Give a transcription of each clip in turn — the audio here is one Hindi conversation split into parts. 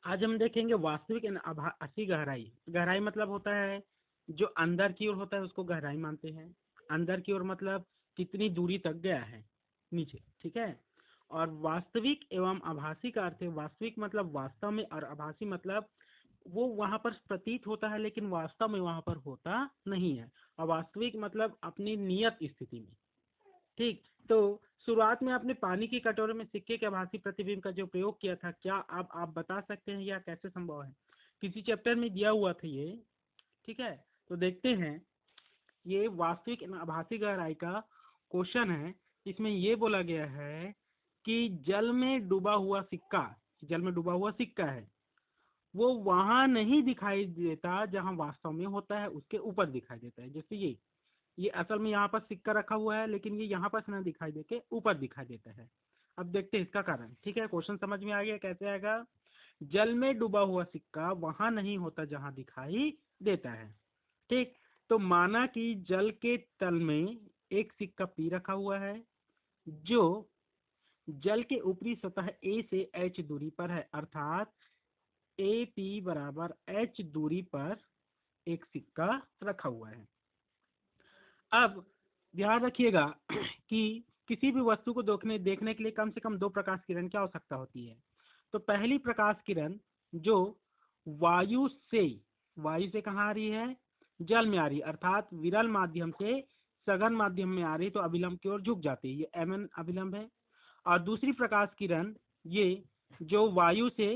आज हम देखेंगे वास्तविक एवं आभासी गहराई। गहराई मतलब होता है जो अंदर की ओर होता है उसको गहराई मानते हैं। अंदर की ओर मतलब कितनी दूरी तक गया है नीचे, ठीक है। और वास्तविक एवं आभासी का अर्थ है, वास्तविक मतलब वास्तव में और आभासी मतलब वो वहां पर प्रतीत होता है लेकिन वास्तव में वहां पर होता नहीं है। और वास्तविक मतलब अपनी नियत स्थिति में, ठीक। तो शुरुआत में आपने पानी की कटोरे में सिक्के के आभासी प्रतिबिंब का जो प्रयोग किया था, क्या आप बता सकते हैं या कैसे संभव है? किसी चैप्टर में दिया हुआ था ये, ठीक है। तो देखते हैं, ये वास्तविक एवं आभासी गहराई का क्वेश्चन है। इसमें ये बोला गया है कि जल में डूबा हुआ सिक्का, जल में डूबा हुआ सिक्का है, वो वहां नहीं दिखाई देता जहां वास्तव में होता है, उसके ऊपर दिखाई देता है। जैसे ये असल में यहाँ पर सिक्का रखा हुआ है लेकिन ये यहाँ पर ना दिखाई दे के ऊपर दिखाई देता है। अब देखते हैं इसका कारण, ठीक है। क्वेश्चन समझ में आ गया कैसे आएगा? जल में डूबा हुआ सिक्का वहां नहीं होता जहां दिखाई देता है, ठीक। तो माना कि जल के तल में एक सिक्का पी रखा हुआ है जो जल के ऊपरी सतह ए से एच दूरी पर है, अर्थात ए पी बराबर एच दूरी पर एक सिक्का रखा हुआ है। अब ध्यान रखिएगा कि किसी भी वस्तु को देखने के लिए कम से कम दो प्रकाश किरण की आवश्यकता होती है। तो पहली प्रकाश किरण जो वायु से वायु से कहाँ आ रही है? जल में आ रही है, अर्थात विरल माध्यम से सघन माध्यम में आ रही है, तो अभिलंब की ओर झुक जाती है। ये एमएन अभिलंब है। और दूसरी प्रकाश किरण ये जो वायु से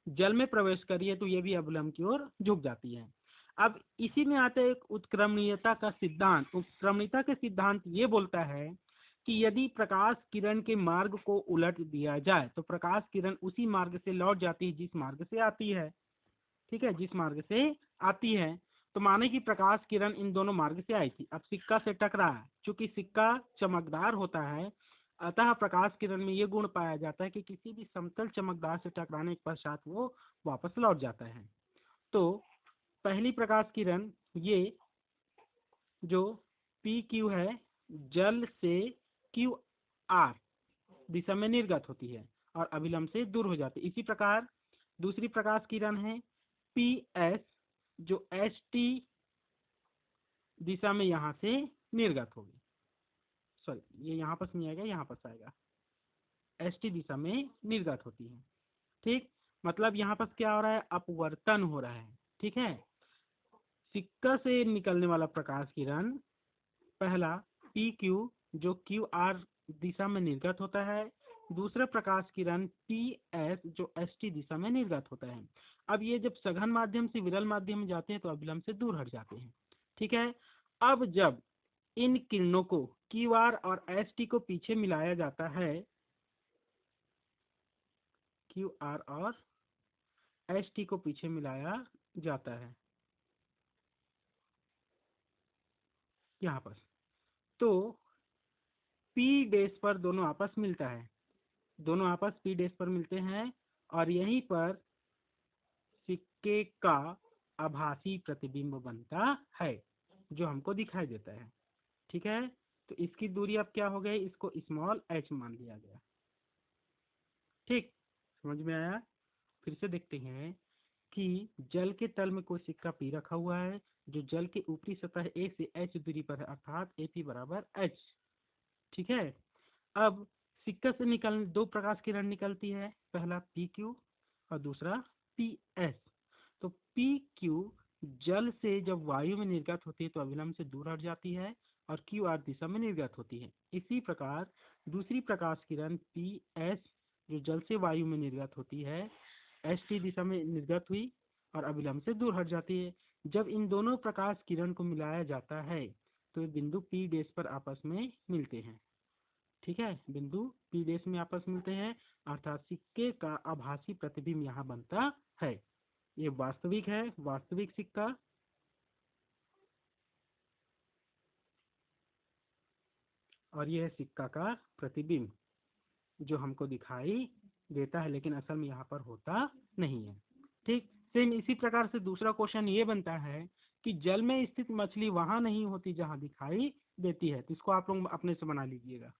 जल में प्रवेश करी है, तो ये भी अभिलंब की ओर झुक जाती है। अब इसी में आता है एक उत्क्रमणीयता का सिद्धांत। उत्क्रमणीयता के सिद्धांत ये बोलता है कि यदि प्रकाश किरण के मार्ग को उलट दिया जाए तो प्रकाश किरण उसी मार्ग से लौट जाती है जिस मार्ग से आती है, ठीक है, जिस मार्ग से आती है। तो माने कि प्रकाश किरण इन दोनों मार्ग से आई थी, अब सिक्का से टकरा, चूंकि सिक्का चमकदार होता है, अतः प्रकाश किरण में ये गुण पाया जाता है कि किसी भी समतल चमकदार से टकराने के पश्चात वो वापस लौट जाता है। तो पहली प्रकाश किरण ये जो पी क्यू है, जल से क्यू आर दिशा में निर्गत होती है और अभिलंब से दूर हो जाती है। इसी प्रकार दूसरी प्रकाश किरण है पी एस जो एच टी दिशा में यहाँ से निर्गत होगी। सॉरी, ये यहाँ पर नहीं आएगा, यहाँ पर आएगा, एच टी दिशा में निर्गत होती है, ठीक। मतलब यहाँ पर क्या हो रहा है? अपवर्तन हो रहा है, ठीक है। सिक्का से निकलने वाला प्रकाश किरण पहला पी क्यू जो क्यू आर दिशा में निर्गत होता है, दूसरा प्रकाश किरण पी एस जो एस टी दिशा में निर्गत होता है। अब ये जब सघन माध्यम से विरल माध्यम में जाते हैं तो अभिलंब से दूर हट जाते हैं, ठीक है। अब जब इन किरणों को क्यू आर और एस टी को पीछे मिलाया जाता है, क्यू आर और एस टी को पीछे मिलाया जाता है यहाँ पर, तो पी डैश पर दोनों आपस मिलता है, दोनों आपस पी डैश पर मिलते हैं और यहीं पर सिक्के का आभासी प्रतिबिंब बनता है जो हमको दिखाई देता है, ठीक है। तो इसकी दूरी अब क्या हो गई? इसको स्मॉल एच मान लिया गया, ठीक। समझ में आया? फिर से देखते हैं कि जल के तल में कोई सिक्का पी रखा हुआ है जो जल के ऊपरी सतह ए से एच दूरी पर है, अर्थात ए पी बराबर एच, ठीक है। अब सिक्का से निकल दो प्रकाश किरण निकलती है, पहला पी क्यू और दूसरा पी एस। तो पी क्यू जल से जब वायु में निर्गत होती है तो अभिलंब से दूर हट जाती है और क्यू आर दिशा में निर्गत होती है। इसी प्रकार दूसरी प्रकाश किरण पी एस जो जल से वायु में निर्गत होती है, एस टी दिशा में निर्गत हुई और अभिलंब से दूर हट जाती है। जब इन दोनों प्रकाश किरण को मिलाया जाता है तो बिंदु पी डैश पर आपस में मिलते हैं, ठीक है। बिंदु पी डैश में आपस मिलते हैं, अर्थात सिक्के का आभासी प्रतिबिंब यहाँ बनता है। ये वास्तविक है, वास्तविक सिक्का, और यह है सिक्का का प्रतिबिंब जो हमको दिखाई देता है लेकिन असल में यहाँ पर होता नहीं है, ठीक। सेम इसी प्रकार से दूसरा क्वेश्चन ये बनता है कि जल में स्थित मछली वहां नहीं होती जहां दिखाई देती है। तो इसको आप लोग अपने से बना लीजिएगा।